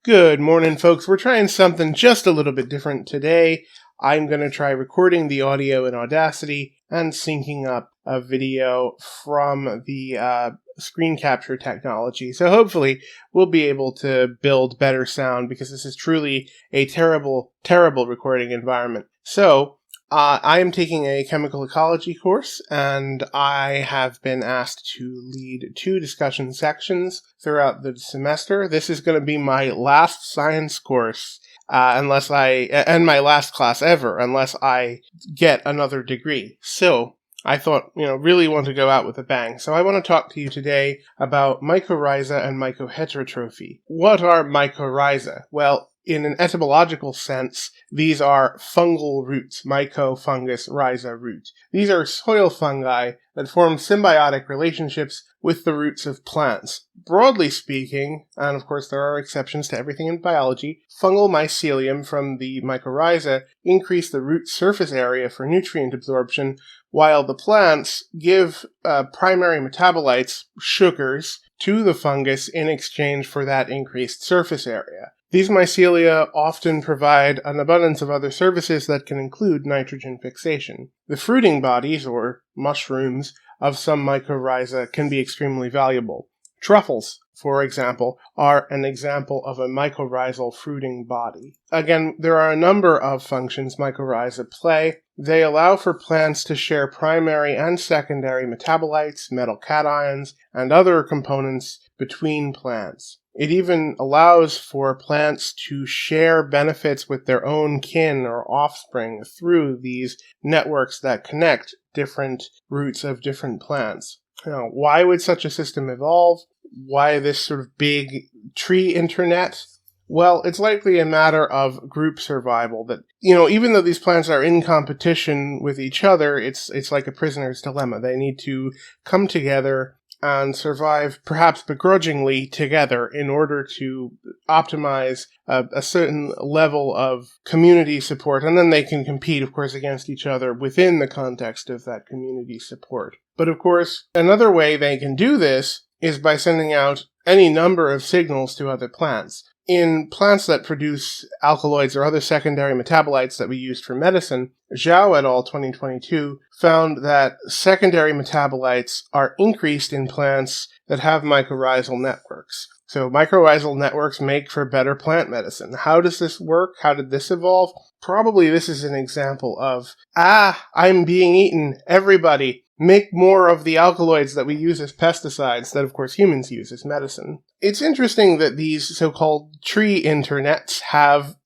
Good morning, folks. We're trying something just a little bit different today. I'm going to try recording the audio in Audacity and syncing up a video from the screen capture technology. So hopefully we'll be able to build better sound because this is truly a terrible, terrible recording environment. So I am taking a chemical ecology course, and I have been asked to lead 2 discussion sections throughout the semester. This is going to be my last science course, and my last class ever, unless I get another degree. So I thought, really want to go out with a bang. So I want to talk to you today about mycorrhiza and mycoheterotrophy. What are mycorrhiza? Well, in an etymological sense, these are fungal roots, myco, fungus, rhiza, root. These are soil fungi that form symbiotic relationships with the roots of plants. Broadly speaking, and of course there are exceptions to everything in biology, fungal mycelium from the mycorrhiza increase the root surface area for nutrient absorption, while the plants give primary metabolites, sugars, to the fungus in exchange for that increased surface area. These mycelia often provide an abundance of other services that can include nitrogen fixation. The fruiting bodies, or mushrooms, of some mycorrhiza can be extremely valuable. Truffles, for example, are an example of a mycorrhizal fruiting body. Again, there are a number of functions mycorrhiza play. They allow for plants to share primary and secondary metabolites, metal cations, and other components between plants. It even allows for plants to share benefits with their own kin or offspring through these networks that connect different roots of different plants. Now, why would such a system evolve? Why this sort of big tree internet? Well, it's likely a matter of group survival that, even though these plants are in competition with each other, it's like a prisoner's dilemma. They need to come together and survive, perhaps begrudgingly, together in order to optimize a certain level of community support, and then they can compete, of course, against each other within the context of that community support. But, of course, another way they can do this is by sending out any number of signals to other plants. In plants that produce alkaloids or other secondary metabolites that we used for medicine, Zhao et al. 2022 found that secondary metabolites are increased in plants that have mycorrhizal networks. So mycorrhizal networks make for better plant medicine. How does this work? How did this evolve? Probably this is an example of, I'm being eaten, everybody. Make more of the alkaloids that we use as pesticides that, of course, humans use as medicine. It's interesting that these so-called tree internets have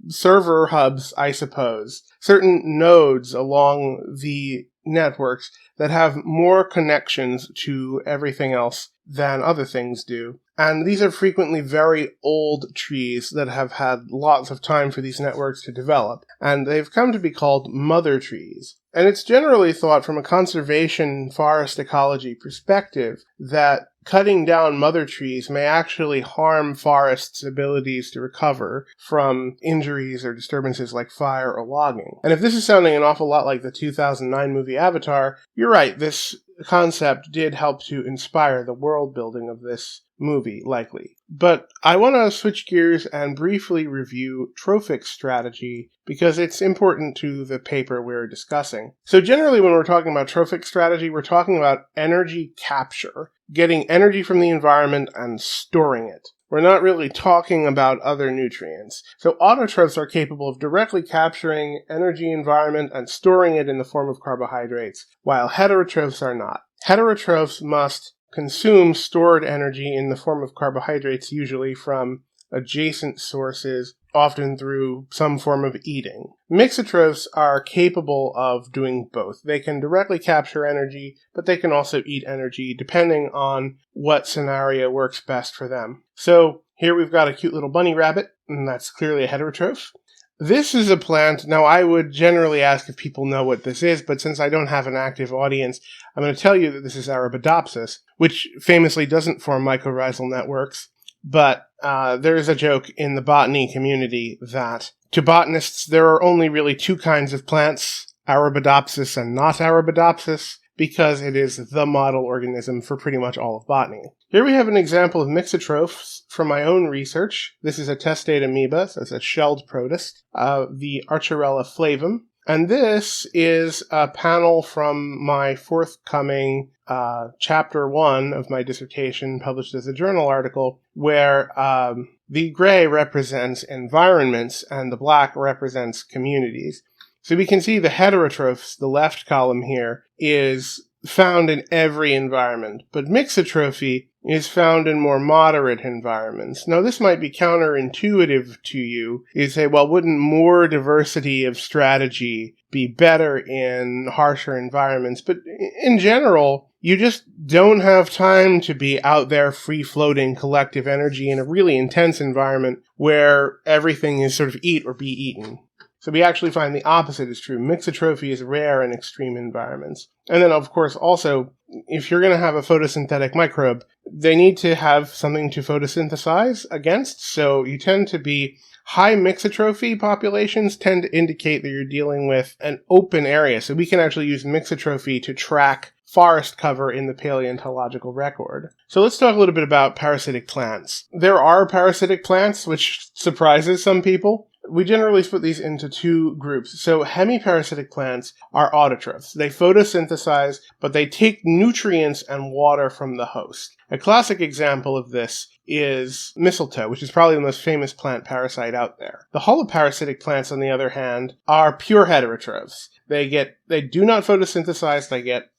server hubs, I suppose, certain nodes along the networks that have more connections to everything else than other things do. And these are frequently very old trees that have had lots of time for these networks to develop, and they've come to be called mother trees. And it's generally thought from a conservation forest ecology perspective that cutting down mother trees may actually harm forests' abilities to recover from injuries or disturbances like fire or logging. And if this is sounding an awful lot like the 2009 movie Avatar, you're right, this concept did help to inspire the world building of this movie, likely. But I want to switch gears and briefly review trophic strategy because it's important to the paper we're discussing. So generally when we're talking about trophic strategy, we're talking about energy capture, getting energy from the environment and storing it. We're not really talking about other nutrients. So autotrophs are capable of directly capturing energy environment and storing it in the form of carbohydrates, while heterotrophs are not. Heterotrophs must consume stored energy in the form of carbohydrates, usually from adjacent sources, often through some form of eating. Mixotrophs are capable of doing both. They can directly capture energy, but they can also eat energy depending on what scenario works best for them. So here we've got a cute little bunny rabbit, and that's clearly a heterotroph. This is a plant. Now, I would generally ask if people know what this is, but since I don't have an active audience, I'm going to tell you that this is Arabidopsis, which famously doesn't form mycorrhizal networks. But there is a joke in the botany community that to botanists there are only really 2 kinds of plants, Arabidopsis and not Arabidopsis. because it is the model organism for pretty much all of botany. Here we have an example of mixotrophs from my own research. This is a testate amoeba, so it's a shelled protist, the Archirella flavum. And this is a panel from my forthcoming chapter 1 of my dissertation, published as a journal article, where the gray represents environments and the black represents communities. So we can see the heterotrophs, the left column here, is found in every environment, but mixotrophy is found in more moderate environments. Now, this might be counterintuitive to you. You say, well, wouldn't more diversity of strategy be better in harsher environments? But in general, you just don't have time to be out there free-floating collective energy in a really intense environment where everything is sort of eat or be eaten. So we actually find the opposite is true. Mixotrophy is rare in extreme environments. And then, of course, also, if you're going to have a photosynthetic microbe, they need to have something to photosynthesize against. So you tend to be high mixotrophy populations tend to indicate that you're dealing with an open area. So we can actually use mixotrophy to track forest cover in the paleontological record. So let's talk a little bit about parasitic plants. There are parasitic plants, which surprises some people. We generally split these into two groups. So hemiparasitic plants are autotrophs. They photosynthesize, but they take nutrients and water from the host. A classic example of this is mistletoe, which is probably the most famous plant parasite out there. The holoparasitic plants, on the other hand, are pure heterotrophs. They do not photosynthesize. They get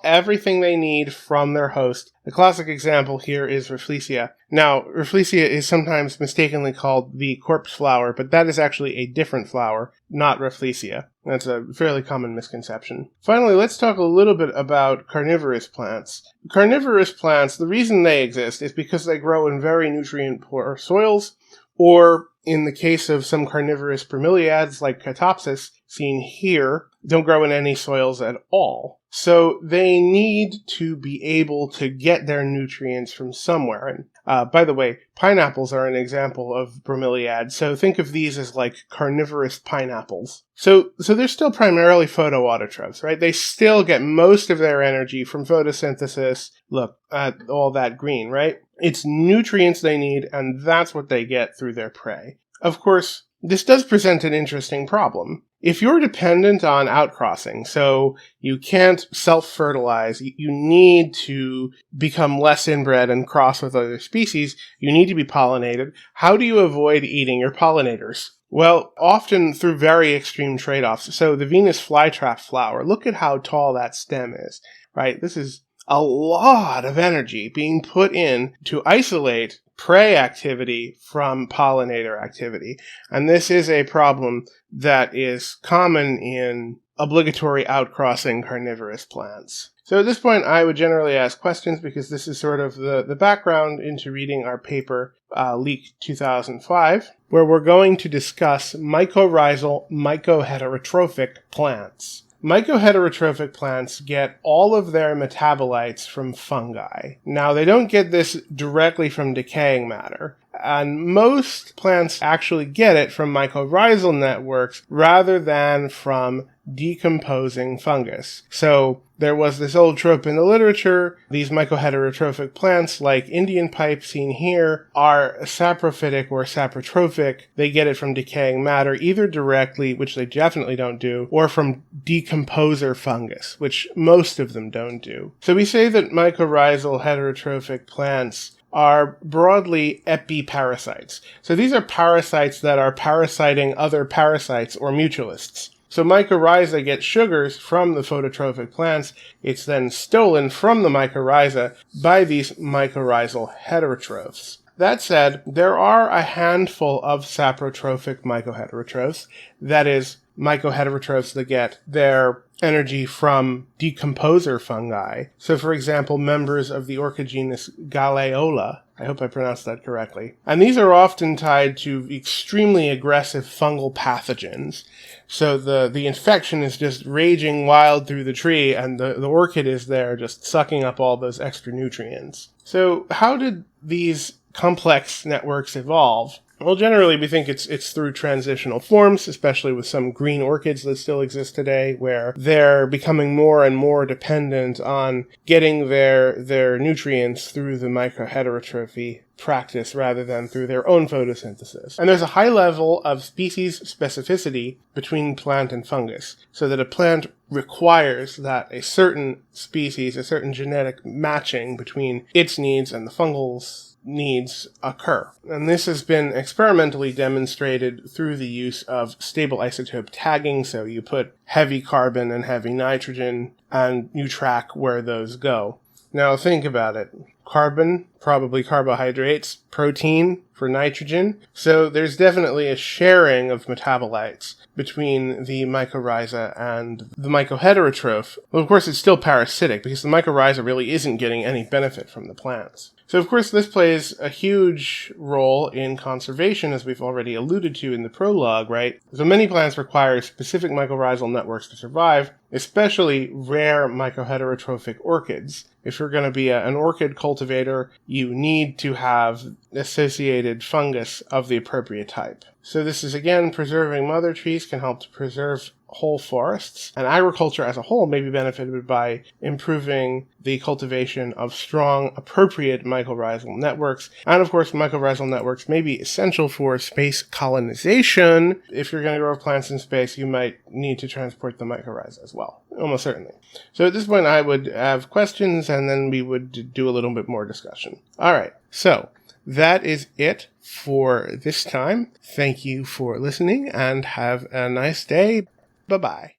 everything they need from their host. The classic example here is Rafflesia. Now, Rafflesia is sometimes mistakenly called the corpse flower, but that is actually a different flower, not Rafflesia. That's a fairly common misconception. Finally, let's talk a little bit about carnivorous plants. Carnivorous plants, the reason they exist is because they grow in very nutrient-poor soils, or in the case of some carnivorous bromeliads like Catopsis, seen here, don't grow in any soils at all. So they need to be able to get their nutrients from somewhere. And by the way, pineapples are an example of bromeliads. So think of these as like carnivorous pineapples. So they're still primarily photoautotrophs, right? They still get most of their energy from photosynthesis. Look at all that green, right? It's nutrients they need, and that's what they get through their prey. Of course, this does present an interesting problem. If you're dependent on outcrossing, so you can't self-fertilize, you need to become less inbred and cross with other species, you need to be pollinated. How do you avoid eating your pollinators? Well, often through very extreme trade-offs. So the Venus flytrap flower, look at how tall that stem is, right? This is a lot of energy being put in to isolate prey activity from pollinator activity. And this is a problem that is common in obligatory outcrossing carnivorous plants. So at this point, I would generally ask questions because this is sort of the background into reading our paper, Leak 2005, where we're going to discuss mycorrhizal mycoheterotrophic plants. Mycoheterotrophic plants get all of their metabolites from fungi. Now, they don't get this directly from decaying matter, and most plants actually get it from mycorrhizal networks rather than from decomposing fungus. So there was this old trope in the literature. These mycoheterotrophic plants, like Indian pipe seen here, are saprophytic or saprotrophic. They get it from decaying matter, either directly, which they definitely don't do, or from decomposer fungus, which most of them don't do. So we say that mycorrhizal heterotrophic plants are broadly epiparasites. So these are parasites that are parasiting other parasites or mutualists. So mycorrhiza gets sugars from the phototrophic plants. It's then stolen from the mycorrhiza by these mycorrhizal heterotrophs. That said, there are a handful of saprotrophic mycoheterotrophs, that is, mycoheterotrophs that get their energy from decomposer fungi. So, for example, members of the orchid genus Galeola. I hope I pronounced that correctly. And these are often tied to extremely aggressive fungal pathogens. So the infection is just raging wild through the tree, and the orchid is there just sucking up all those extra nutrients. So how did these complex networks evolve? Well, generally, we think it's through transitional forms, especially with some green orchids that still exist today, where they're becoming more and more dependent on getting their nutrients through the mycoheterotrophy practice rather than through their own photosynthesis. And there's a high level of species specificity between plant and fungus, so that a plant requires that a certain species, a certain genetic matching between its needs and the fungal's needs occur. And this has been experimentally demonstrated through the use of stable isotope tagging. So you put heavy carbon and heavy nitrogen and you track where those go. Now think about it. Carbon, probably carbohydrates, protein for nitrogen. So there's definitely a sharing of metabolites between the mycorrhiza and the mycoheterotroph. Well, of course, it's still parasitic because the mycorrhiza really isn't getting any benefit from the plants. So, of course, this plays a huge role in conservation, as we've already alluded to in the prologue, right? So many plants require specific mycorrhizal networks to survive, especially rare mycoheterotrophic orchids. If you're going to be an orchid cultivator, you need to have associated fungus of the appropriate type. So this is, again, preserving mother trees can help to preserve whole forests, and agriculture as a whole may be benefited by improving the cultivation of strong, appropriate mycorrhizal networks. And of course, mycorrhizal networks may be essential for space colonization. If you're going to grow plants in space, you might need to transport the mycorrhiza as well, almost certainly. So at this point, I would have questions, and then we would do a little bit more discussion. All right, so that is it for this time. Thank you for listening, and have a nice day. Bye-bye.